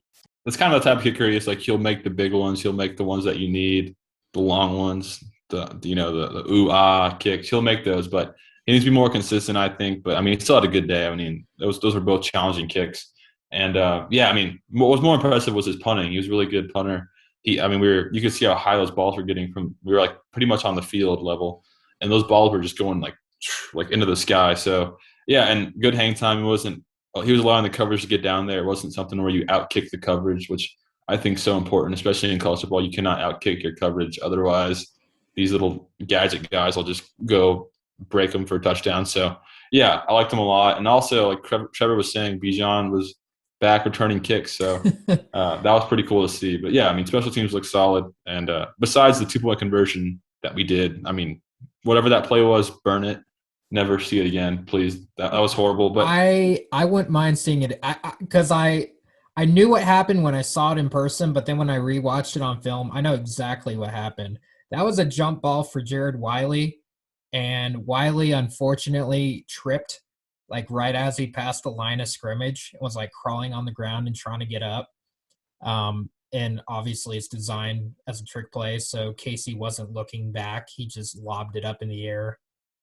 the type of kicker he is. Like, he'll make the big ones. He'll make the ones that you need. the long ones, the ooh ah kicks. He'll make those, but he needs to be more consistent, I think. But I mean, he still had a good day. I mean, those were both challenging kicks. And I mean, what was more impressive was his punting. He was a really good punter. I mean, you could see how high those balls were getting from. We were like pretty much on the field level, and those balls were just going like into the sky. So yeah, and good hang time. He was allowing the coverage to get down there. It wasn't something where you outkick the coverage, which I think is so important, especially in college football. You cannot outkick your coverage. Otherwise, these little gadget guys will just go break them for a touchdown. So yeah, I liked him a lot. And also, like Trevor was saying, Bijan was back returning kicks. So that was pretty cool to see. But yeah, I mean, special teams look solid. And besides the 2-point conversion that we did, I mean, whatever that play was, burn it. Never see it again, please. That was horrible. But I wouldn't mind seeing it because I knew what happened when I saw it in person, but then when I rewatched it on film, I know exactly what happened. That was a jump ball for Jared Wiley, and Wiley unfortunately tripped like right as he passed the line of scrimmage. It was like crawling on the ground and trying to get up. And obviously it's designed as a trick play, so Casey wasn't looking back. He just lobbed it up in the air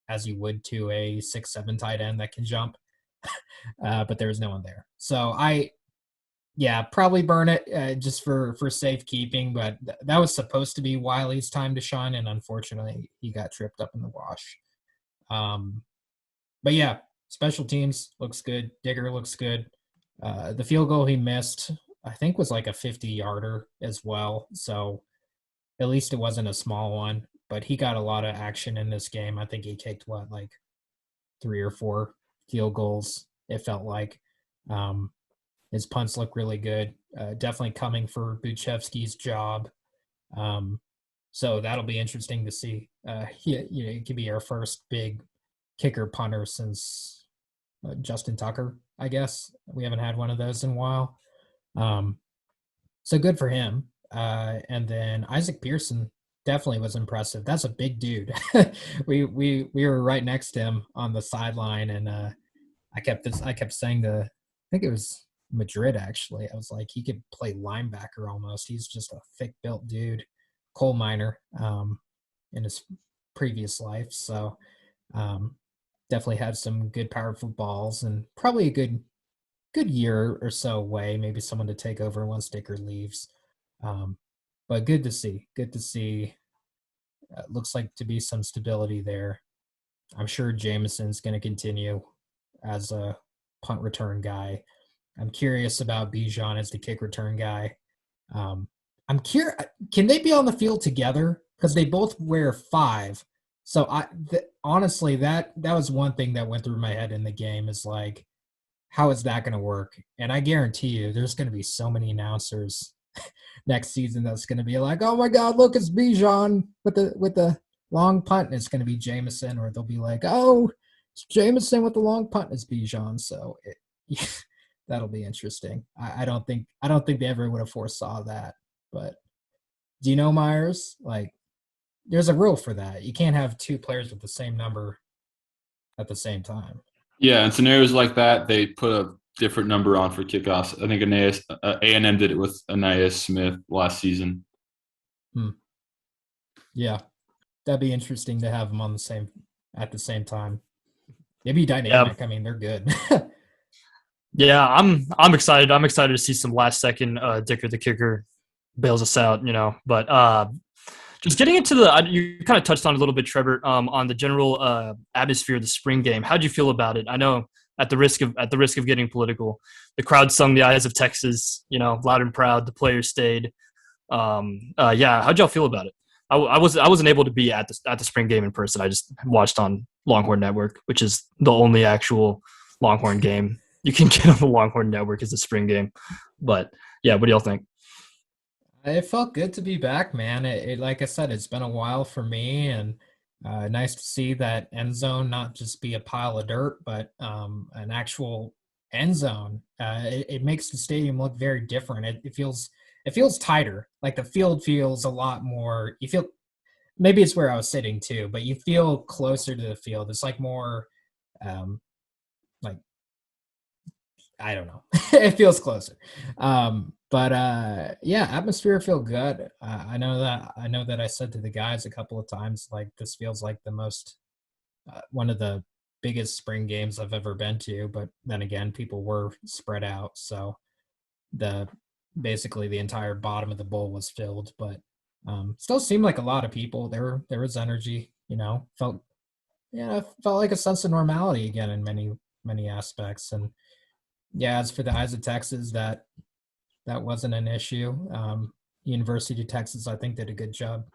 as you would to a 6'7" tight end that can jump. But there was no one there. So probably burn it just for safekeeping. But that was supposed to be Wiley's time to shine, and unfortunately he got tripped up in the wash. But yeah, special teams looks good. Digger looks good. The field goal he missed, I think, was like a 50-yarder as well. So at least it wasn't a small one. But he got a lot of action in this game. I think he kicked, like 3 or 4 field goals, it felt like. His punts look really good. Definitely coming for Buchevsky's job. So that'll be interesting to see. He could be our first big kicker punter since Justin Tucker, I guess. We haven't had one of those in a while. So good for him. And then Isaac Pearson definitely was impressive. That's a big dude. we were right next to him on the sideline, and I kept saying I think it was Madrid actually. I was like, he could play linebacker almost. He's just a thick built dude, coal miner in his previous life. So definitely had some good powerful balls, and probably a good year or so away. Maybe someone to take over once Dicker leaves. But good to see. Looks like to be some stability there. I'm sure Jameson's going to continue as a punt return guy. I'm curious about Bijan as the kick return guy. I'm curious, can they be on the field together? Because they both wear 5. So honestly, that was one thing that went through my head in the game is like, how is that going to work? And I guarantee you, there's going to be so many announcers next season that's going to be like, oh my God, look, it's Bijan with the long punt, and it's going to be Jameson, or they'll be like, oh, it's Jameson with the long punt, and it's Bijan. So that'll be interesting. I don't think they ever would have foresaw that. But do you know, Myers? Like, there's a rule for that. You can't have 2 players with the same number at the same time. Yeah, in scenarios like that, they put a different number on for kickoffs. I think A&M did it with Anais Smith last season. Yeah, that'd be interesting to have them on at the same time. They'd be dynamic. Yeah. I mean, they're good. Yeah, I'm excited. I'm excited to see some last second Dicker the kicker bails us out, But just getting into you kind of touched on it a little bit, Trevor, on the general atmosphere of the spring game. How'd you feel about it? I know at the risk of getting political, the crowd sung "The Eyes of Texas," loud and proud. The players stayed. How'd y'all feel about it? I wasn't able to be at the spring game in person. I just watched on Longhorn Network, which is the only actual Longhorn game you can get on the Longhorn Network is the spring game. But yeah, what do y'all think? It felt good to be back, man. It like I said, it's been a while for me, and nice to see that end zone not just be a pile of dirt, but an actual end zone. It makes the stadium look very different. It feels tighter. Like the field feels a lot more. You feel, maybe it's where I was sitting too, but you feel closer to the field. It's like more, like, I don't know. It feels closer. But yeah, atmosphere feel good. I know that I said to the guys a couple of times, like, this feels like the most one of the biggest spring games I've ever been to. But then again, people were spread out, so the basically the entire bottom of the bowl was filled. But still seemed like a lot of people. There was energy. Felt felt like a sense of normality again in many aspects. And yeah, as for the eyes of Texas, that wasn't an issue. University of Texas, I think, did a good job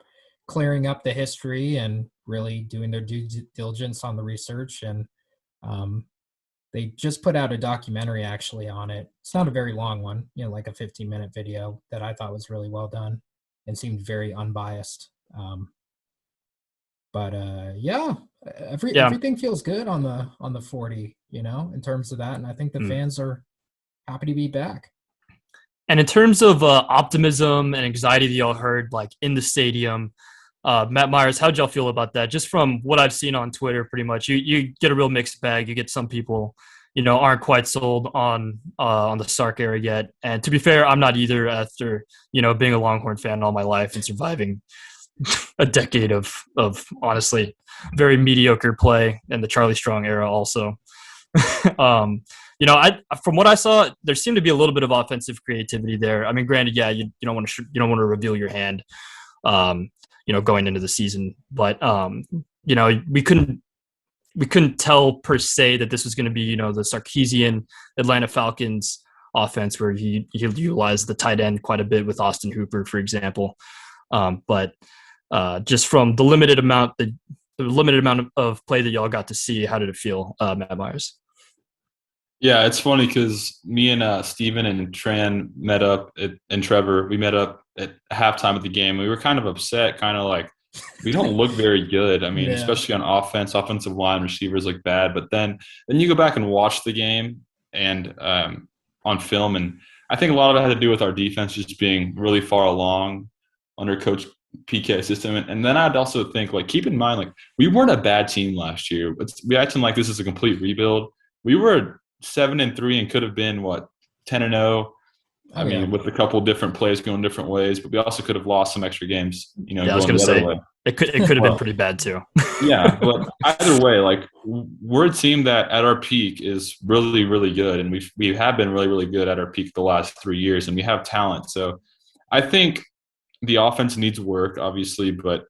clearing up the history and really doing their due diligence on the research. And they just put out a documentary actually on it. It's not a very long one, like a 15-minute video that I thought was really well done and seemed very unbiased. But yeah, everything feels good on the 40, in terms of that. And I think the fans are happy to be back. And in terms of optimism and anxiety that y'all heard, like, in the stadium, Matt Myers, how'd y'all feel about that? Just from what I've seen on Twitter, pretty much, you get a real mixed bag. You get some people, aren't quite sold on the Sark era yet. And to be fair, I'm not either, after being a Longhorn fan all my life and surviving a decade of honestly very mediocre play in the Charlie Strong era also. From what I saw, there seemed to be a little bit of offensive creativity there. I mean, granted, yeah, you don't want to reveal your hand, going into the season, but we couldn't tell per se that this was going to be the Sarkisian Atlanta Falcons offense, where he utilized the tight end quite a bit with Austin Hooper, for example. But just from the limited amount of play that y'all got to see, how did it feel, Matt Myers? Yeah, it's funny because me and Steven and Tran met up and Trevor, we met up at halftime of the game. We were kind of upset, kind of like, we don't look very good. I mean, Yeah. especially on offense, offensive line, receivers look bad. But then you go back and watch the game and on film, and I think a lot of it had to do with our defense just being really far along under Coach PK system. And then I'd also think, like, keep in mind, like, we weren't a bad team last year. We acted like this is a complete rebuild. We were 7-3 and could have been 10-0. I mean, with a couple different plays going different ways, but we also could have lost some extra games. I was going to say it could have been pretty bad too. Yeah, but either way, like, we're a team that at our peak is really, really good, and we have been really, really good at our peak the last 3 years, and we have talent. So I think the offense needs work, obviously, but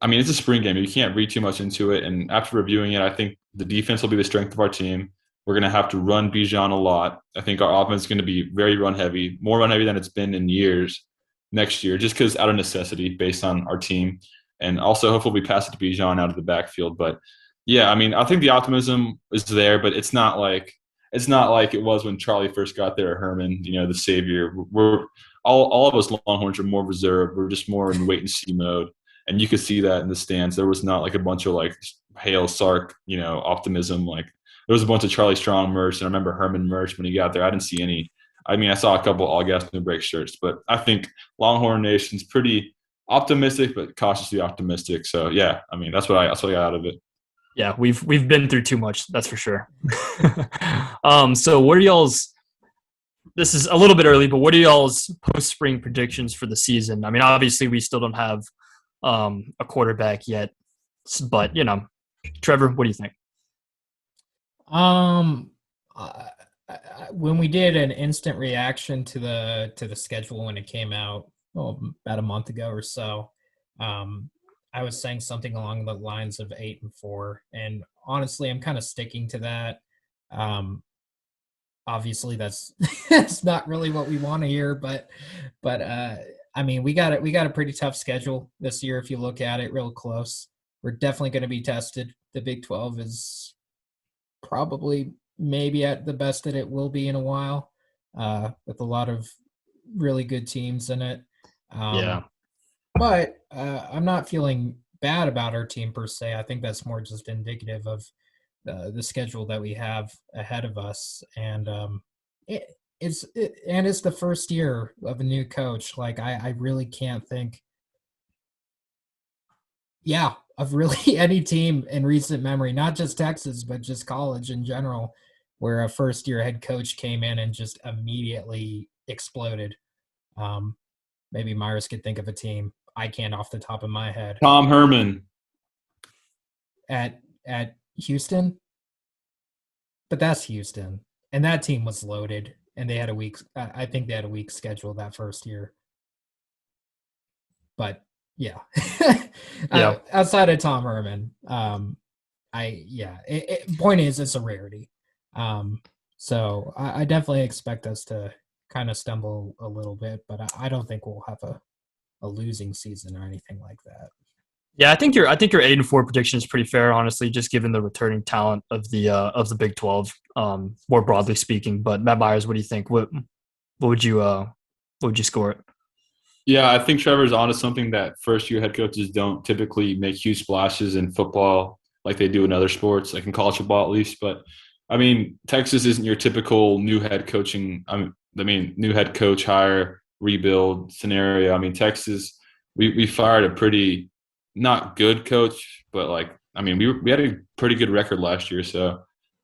I mean, it's a spring game. You can't read too much into it. And after reviewing it, I think the defense will be the strength of our team. We're going to have to run Bijan a lot. I think our offense is going to be very run heavy, more run heavy than it's been in years next year, just because out of necessity based on our team. And also, hopefully, we pass it to Bijan out of the backfield. But yeah, I mean, I think the optimism is there, but it's not like it was when Charlie first got there, Herman, the savior. We're all of us Longhorns are more reserved. We're just more in wait and see mode. And you could see that in the stands. There was not like a bunch of like hail Sark, optimism. Like, there was a bunch of Charlie Strong merch, and I remember Herman merch when he got there. I didn't see any. I mean, I saw a couple all gas no break shirts, but I think Longhorn Nation's pretty optimistic, but cautiously optimistic. So yeah, I mean, that's what I got out of it. Yeah, we've been through too much, that's for sure. So what are y'all's? This is a little bit early, but what are y'all's post-spring predictions for the season? I mean, obviously, we still don't have a quarterback yet, but Trevor, what do you think? When we did an instant reaction to the schedule when it came out about a month ago or so, I was saying something along the lines of 8-4, and honestly, I'm kind of sticking to that. Obviously, that's that's not really what we want to hear, but I mean, we got a pretty tough schedule this year if you look at it real close. We're definitely going to be tested. The Big 12 is probably maybe at the best that it will be in a while, with a lot of really good teams in it. Yeah. But I'm not feeling bad about our team per se. I think that's more just indicative of the schedule that we have ahead of us. And it's the first year of a new coach. Like, I really can't think of really any team in recent memory, not just Texas, but just college in general, where a first-year head coach came in and just immediately exploded. Maybe Myers could think of a team. I can't off the top of my head. Tom Herman. At Houston? But that's Houston. And that team was loaded. And they had I think they had a weak schedule that first year. But yeah. Outside of Tom Herman, point is it's a rarity. So I definitely expect us to kind of stumble a little bit, but I don't think we'll have a losing season or anything like that. Yeah, I think your 8-4 prediction is pretty fair, honestly, just given the returning talent of the Big 12, more broadly speaking. But Matt Myers, what do you think? What would you score it? Yeah, I think Trevor's onto something that first-year head coaches don't typically make huge splashes in football like they do in other sports, like in college football at least. But I mean, Texas isn't your typical new head coach hire, rebuild scenario. I mean, Texas, we fired a pretty not good coach, but we had a pretty good record last year. So,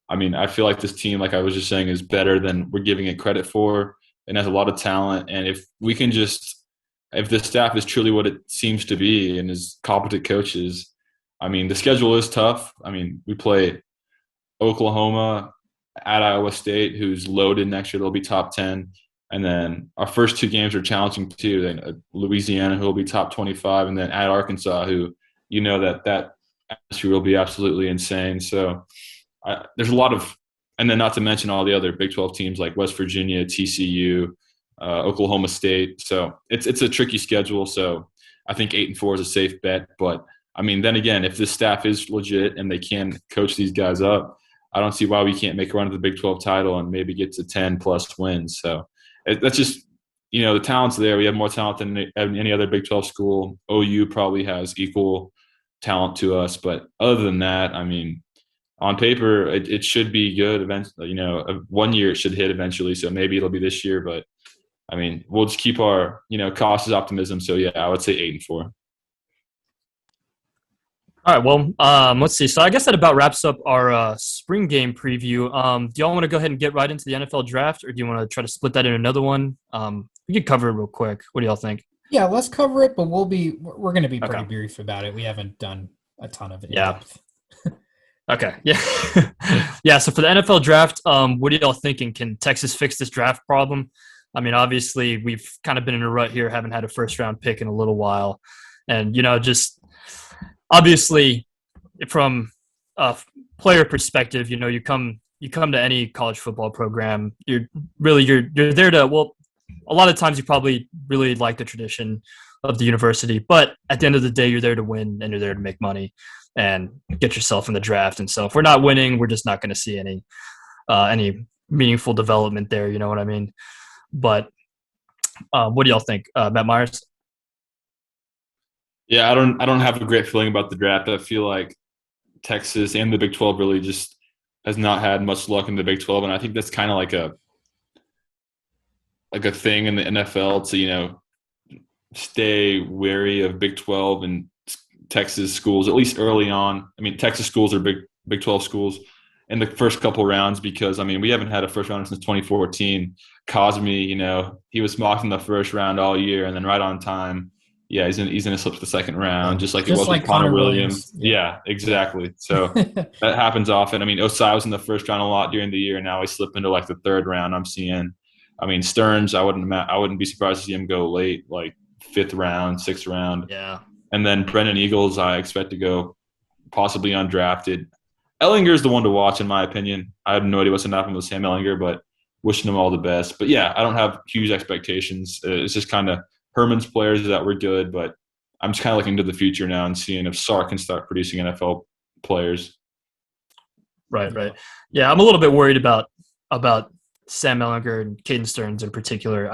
I mean, I feel like this team, like I was just saying, is better than we're giving it credit for and has a lot of talent. And if the staff is truly what it seems to be and is competent coaches, I mean, the schedule is tough. I mean, we play Oklahoma at Iowa State, who's loaded next year. They'll be top 10. And then our first two games are challenging too. Then Louisiana, who will be top 25, and then at Arkansas, who that atmosphere will be absolutely insane. So there's a lot of, and then not to mention all the other Big 12 teams like West Virginia, TCU, Oklahoma State. So it's a tricky schedule. So I think 8-4 is a safe bet. But I mean, then again, if this staff is legit and they can coach these guys up, I don't see why we can't make a run to the Big 12 title and maybe get to 10 plus wins. So that's just, the talent's there. We have more talent than any other Big 12 school. OU probably has equal talent to us. But other than that, I mean, on paper, it should be good eventually. 1 year it should hit eventually. So maybe it'll be this year. But, I mean, we'll just keep our, cautious optimism. So, yeah, I would say 8-4. All right, well, let's see. So I guess that about wraps up our spring game preview. Do y'all want to go ahead and get right into the NFL draft, or do you want to try to split that in another one? We could cover it real quick. What do y'all think? Yeah, let's cover it, but we're going to be pretty brief about it. We haven't done a ton of it. Yeah. Okay. Yeah. Yeah. So for the NFL draft, what are y'all thinking? Can Texas fix this draft problem? I mean, obviously, we've kind of been in a rut here, haven't had a first-round pick in a little while, and just. Obviously, from a player perspective, you come to any college football program, you're there to, well, a lot of times you probably really like the tradition of the university, but at the end of the day, you're there to win and you're there to make money and get yourself in the draft. And so if we're not winning, we're just not going to see any meaningful development there. You know what I mean? But what do y'all think, Matt Myers? Yeah, I don't have a great feeling about the draft. I feel like Texas and the Big 12 really just has not had much luck in the Big 12, and I think that's kind of like a thing in the NFL to stay wary of Big 12 and Texas schools, at least early on. I mean, Texas schools are Big 12 schools in the first couple rounds because, I mean, we haven't had a first round since 2014. Cosme, he was mocked in the first round all year, and then right on time. Yeah, he's going to slip to the second round, just like it was with Connor Williams. Yeah, exactly. So that happens often. I mean, Osai was in the first round a lot during the year, and now he slipped into like the third round. I'm seeing. I mean, Stearns, I wouldn't be surprised to see him go late, like fifth round, sixth round. Yeah. And then Brendan Eagles, I expect to go possibly undrafted. Ellinger is the one to watch, in my opinion. I have no idea what's going to happen with Sam Ellinger, but wishing him all the best. But yeah, I don't have huge expectations. It's just kind of Herman's players that were good, but I'm just kind of looking to the future now and seeing if Sark can start producing NFL players. Right. Yeah, I'm a little bit worried about Sam Ellinger and Caden Stearns in particular.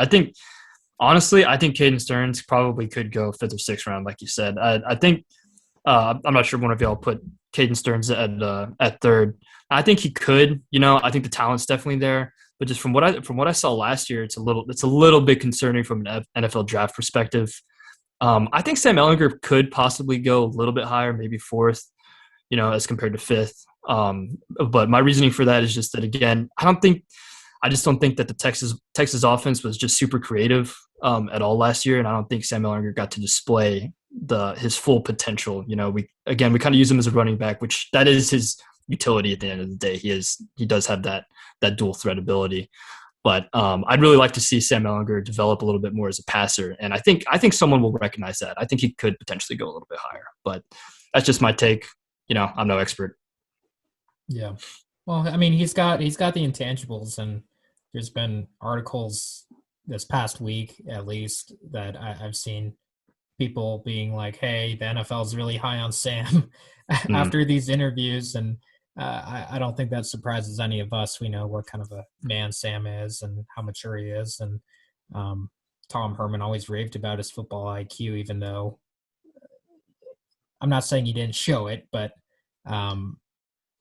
Honestly, I think Caden Stearns probably could go fifth or sixth round, like you said. I think I'm not sure one of y'all put Caden Stearns at third. I think he could. I think the talent's definitely there. But just from what I saw last year, it's a little bit concerning from an NFL draft perspective. I think Sam Ellinger could possibly go a little bit higher, maybe fourth, as compared to fifth. But my reasoning for that is just that, again, I just don't think that the Texas offense was just super creative at all last year, and I don't think Sam Ehlinger got to display his full potential. We kind of use him as a running back, which that is his utility at the end of the day. He does have that dual threat ability. But I'd really like to see Sam Ehlinger develop a little bit more as a passer, and I think someone will recognize that. I think he could potentially go a little bit higher, but that's just my take. I'm no expert. Yeah, well, I mean, he's got the intangibles, and there's been articles this past week, at least, that I've seen people being like, "Hey, the NFL is really high on Sam," after these interviews, and I don't think that surprises any of us. We know what kind of a man Sam is and how mature he is. And Tom Herman always raved about his football IQ, even though I'm not saying he didn't show it, but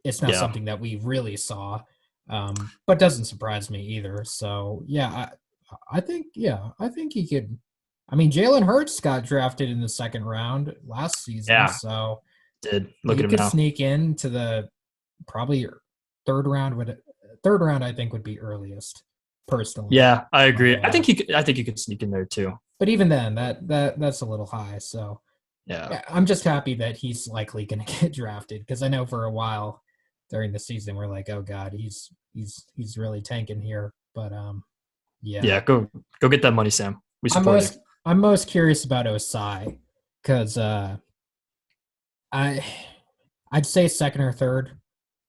it's not something that we really saw. But doesn't surprise me either. So, yeah, I think he could. I mean, Jalen Hurts got drafted in the second round last season. So he could sneak into the probably third round. I think would be earliest, personally. Yeah, I agree. I think he could sneak in there too. But even then, that's a little high. So yeah, I'm just happy that he's likely going to get drafted, because I know for a while during the season we're like, oh god, he's really tanking here. But go get that money, Sam. We support you. I'm most curious about Osai, because I'd say second or third.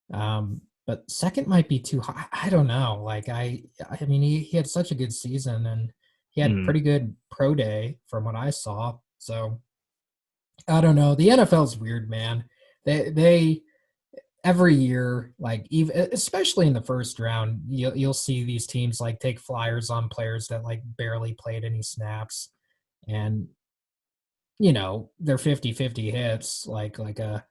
But second might be too high. I don't know. Like I mean, he had such a good season, and he had a pretty good pro day from what I saw. So I don't know. The NFL's weird, man. They every year, like, even especially in the first round, you'll see these teams like take flyers on players that like barely played any snaps, and they're 50-50 hits. Like if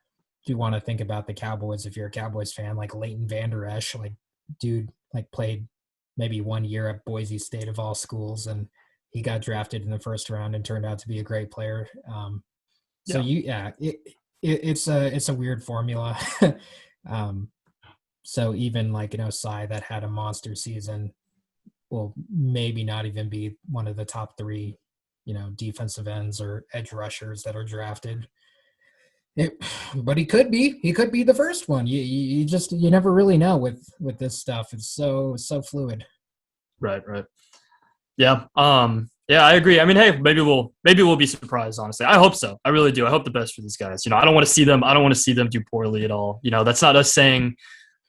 you want to think about the Cowboys, if you're a Cowboys fan, like Leighton Vander Esch, like, dude, like, played maybe 1 year at Boise State of all schools, and he got drafted in the first round and turned out to be a great player. It's a weird formula. So even like an Osai that had a monster season will maybe not even be one of the top 3, defensive ends or edge rushers that are drafted. But he could be the first one. You never really know with this stuff. It's so fluid. Right. Yeah. Yeah, I agree. I mean, hey, maybe we'll be surprised, honestly. I hope so. I really do. I hope the best for these guys. I don't want to see them do poorly at all. That's not us saying,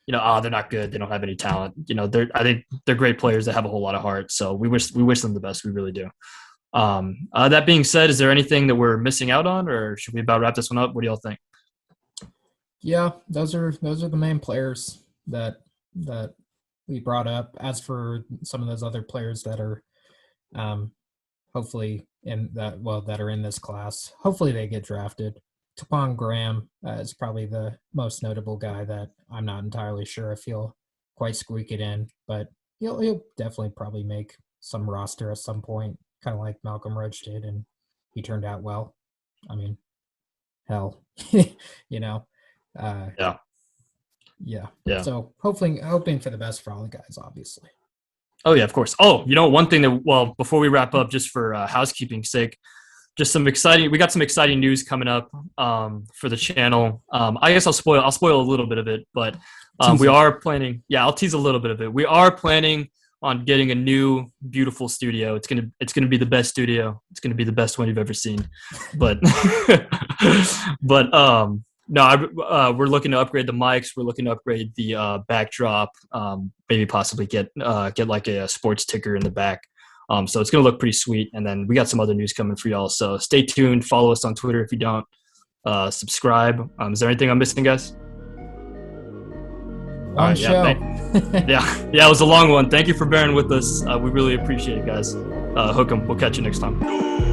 they're not good, they don't have any talent. I think they're great players that have a whole lot of heart. So we wish them the best. We really do. That being said, is there anything that we're missing out on, or should we about wrap this one up? What do y'all think? Yeah, those are the main players that we brought up. As for some of those other players that are hopefully that are in this class, hopefully they get drafted. Topon Graham is probably the most notable guy that I'm not entirely sure if he'll quite squeak it in, but he'll definitely probably make some roster at some point, kind of like Malcolm Roach did, and he turned out well. I mean, hell, Yeah. So hoping for the best for all the guys, obviously. Oh yeah, of course. Oh, one thing before we wrap up, just for housekeeping's sake, we got some exciting news coming up for the channel. I guess I'll spoil a little bit of it, but we are planning. Yeah, I'll tease a little bit of it. We are planning on getting a new beautiful studio. It's gonna be the best studio. It's gonna be the best one you've ever seen. But no, we're looking to upgrade the mics. We're looking to upgrade the backdrop. Maybe possibly get like a sports ticker in the back. So it's gonna look pretty sweet. And then we got some other news coming for y'all. So stay tuned. Follow us on Twitter if you don't. Subscribe. Is there anything I'm missing, guys? Long show. Yeah, it was a long one. Thank you for bearing with us. We really appreciate it, guys. Hook 'em. We'll catch you next time.